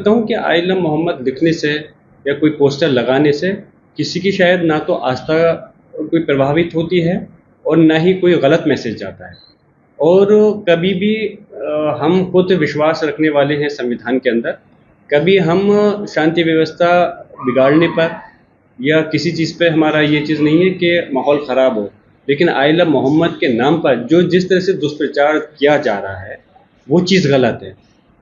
समझता हूँ कि आइलम मोहम्मद लिखने से या कोई पोस्टर लगाने से किसी की शायद ना तो आस्था कोई प्रभावित होती है और ना ही कोई गलत मैसेज जाता है। और कभी भी हम खुद विश्वास रखने वाले हैं संविधान के अंदर, कभी हम शांति व्यवस्था बिगाड़ने पर या किसी चीज़ पे हमारा ये चीज़ नहीं है कि माहौल ख़राब हो, लेकिन आइलम मोहम्मद के नाम पर जो जिस तरह से दुष्प्रचार किया जा रहा है वो चीज़ गलत है।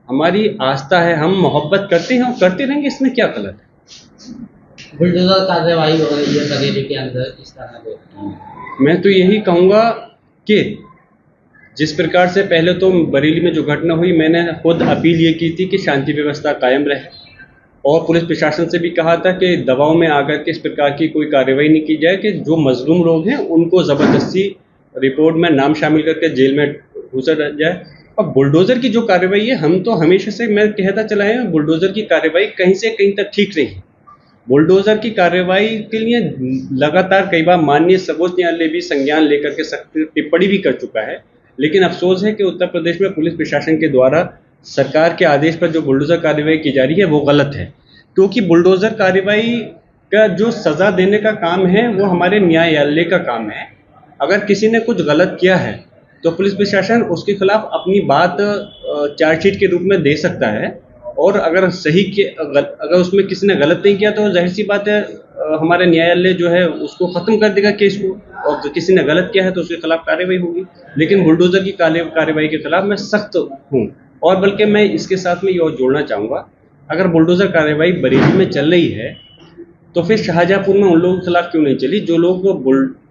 हमारी आस्था है, हम मोहब्बत करते हैं और करते रहेंगे, इसमें क्या गलत है। बुलडोजर कार्रवाई हो रही है बरेली के अंदर, इस तरह देखते हैं। मैं तो यही कहूँगा कि जिस प्रकार से पहले तो बरेली में जो घटना हुई, मैंने खुद अपील ये की थी कि शांति व्यवस्था कायम रहे और पुलिस प्रशासन से भी कहा था कि दबाव में आकर के इस प्रकार की कोई कार्रवाई नहीं की जाए कि जो मजलूम लोग हैं उनको ज़बरदस्ती रिपोर्ट में नाम शामिल करके जेल में घुसा जाए। अब बुलडोज़र की जो कार्रवाई है, हम तो हमेशा से मैं कहता चला है, बुलडोज़र की कार्रवाई कहीं से कहीं तक ठीक रही। बुलडोज़र की कार्रवाई के लिए लगातार कई बार माननीय सर्वोच्च न्यायालय भी संज्ञान लेकर के सख्त टिप्पणी भी कर चुका है, लेकिन अफसोस है कि उत्तर प्रदेश में पुलिस प्रशासन के द्वारा सरकार के आदेश पर जो बुलडोज़र कार्रवाई की जा रही है वो गलत है, क्योंकि बुलडोज़र कार्रवाई का जो सज़ा देने का काम है वो हमारे न्यायालय का काम है। अगर किसी ने कुछ गलत किया है तो पुलिस प्रशासन उसके खिलाफ अपनी बात चार्जशीट के रूप में दे सकता है, और अगर अगर उसमें किसी ने गलत नहीं किया तो जाहिर सी बात है हमारे न्यायालय जो है उसको ख़त्म कर देगा केस को, और तो किसी ने गलत किया है तो उसके खिलाफ कार्रवाई होगी। लेकिन बुलडोज़र की कार्रवाई के खिलाफ मैं सख्त हूँ। और बल्कि मैं इसके साथ में ये और जोड़ना चाहूँगा, अगर बुलडोज़र कार्रवाई बरेली में चल रही है तो फिर शाहजहाँपुर में उन लोगों के खिलाफ क्यों नहीं चली जो लोग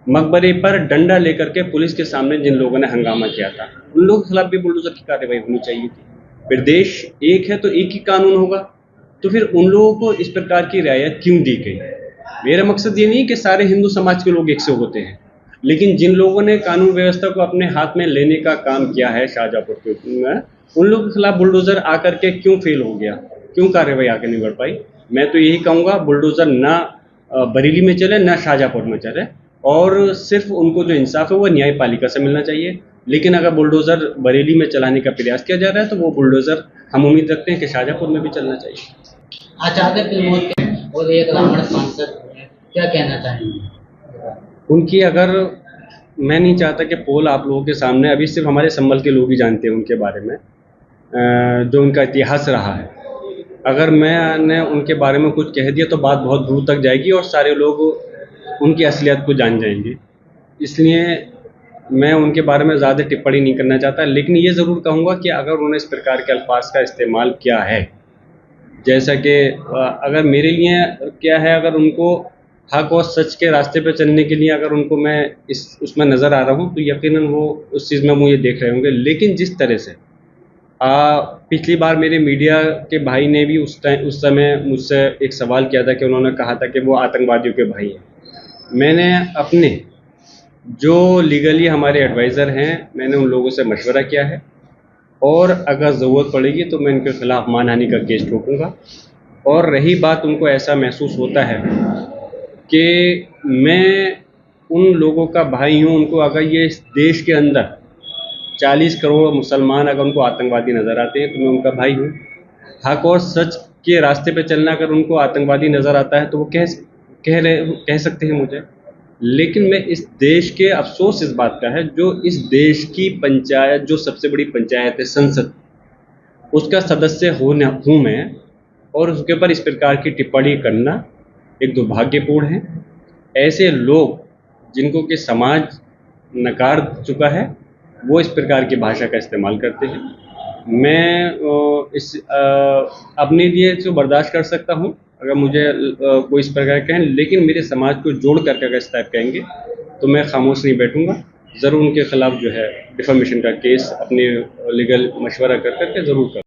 मकबरे पर डंडा लेकर के पुलिस के सामने जिन लोगों ने हंगामा किया था, उन लोगों के खिलाफ भी बुलडोज़र की कार्रवाई होनी चाहिए थी। फिर देश एक है तो एक ही कानून होगा, तो फिर उन लोगों को इस प्रकार की रियायत क्यों दी गई। मेरा मकसद ये नहीं कि सारे हिंदू समाज के लोग एक से होते हैं, लेकिन जिन लोगों ने कानून व्यवस्था को अपने हाथ में लेने का काम किया है शाहजहाँपुर में, उन लोगों के खिलाफ बुलडोज़र आकर के क्यों फेल हो गया, क्यों कार्रवाई आगे नहीं बढ़ पाई। मैं तो यही कहूँगा बुलडोज़र ना बरेली में चले ना शाहजहाँपुर में चले, और सिर्फ उनको जो इंसाफ है वो न्यायपालिका से मिलना चाहिए। लेकिन अगर बुलडोज़र बरेली में चलाने का प्रयास किया जा रहा है तो वो बुलडोज़र हम उम्मीद रखते हैं कि शाहजहाँपुर में भी चलना चाहिए। आचार्य प्रमोद और एक रावण सांसद क्या कहना चाहेंगे उनकी? अगर मैं नहीं चाहता कि पोल आप लोगों के सामने, अभी सिर्फ हमारे संभल के लोग ही जानते हैं उनके बारे में, जो उनका इतिहास रहा है। अगर मैंने उनके बारे में कुछ कह दिया तो बात बहुत दूर तक जाएगी और सारे लोग उनकी असलियत को जान जाएंगे, इसलिए मैं उनके बारे में ज़्यादा टिप्पणी नहीं करना चाहता। लेकिन ये ज़रूर कहूँगा कि अगर उन्होंने इस प्रकार के अल्फाज का इस्तेमाल किया है, जैसा कि अगर मेरे लिए क्या है, अगर उनको हक और सच के रास्ते पर चलने के लिए अगर उनको मैं उसमें नज़र आ रहा हूँ तो यकीनन वो उस चीज़ में मुझे देख रहे होंगे। लेकिन जिस तरह से पिछली बार मेरे मीडिया के भाई ने भी उस समय मुझसे एक सवाल किया था कि उन्होंने कहा था कि वो आतंकवादियों के भाई हैं। मैंने अपने जो लीगली हमारे एडवाइज़र हैं, मैंने उन लोगों से मशवरा किया है, और अगर ज़रूरत पड़ेगी तो मैं उनके खिलाफ मानहानि का केस ठोकूँगा। और रही बात उनको ऐसा महसूस होता है कि मैं उन लोगों का भाई हूँ, उनको अगर ये इस देश के अंदर 40 करोड़ मुसलमान अगर उनको आतंकवादी नज़र आते हैं तो मैं उनका भाई हूँ। हक और सच के रास्ते पे चलना अगर उनको आतंकवादी नज़र आता है तो वो कह सकते हैं मुझे। लेकिन मैं इस देश के, अफसोस इस बात का है, जो इस देश की पंचायत, जो सबसे बड़ी पंचायत है संसद, उसका सदस्य हूँ मैं, और उसके ऊपर इस प्रकार की टिप्पणी करना एक दुर्भाग्यपूर्ण है। ऐसे लोग जिनको कि समाज नकार चुका है वो इस प्रकार की भाषा का इस्तेमाल करते हैं। मैं अपने लिए इसको बर्दाश्त कर सकता हूँ अगर मुझे कोई इस प्रकार कहें, लेकिन मेरे समाज को जोड़ करके अगर इस टाइप कहेंगे तो मैं खामोश नहीं बैठूँगा। ज़रूर उनके खिलाफ जो है डिफेमेशन का केस अपने लीगल मशवरा कर करके ज़रूर करूँ।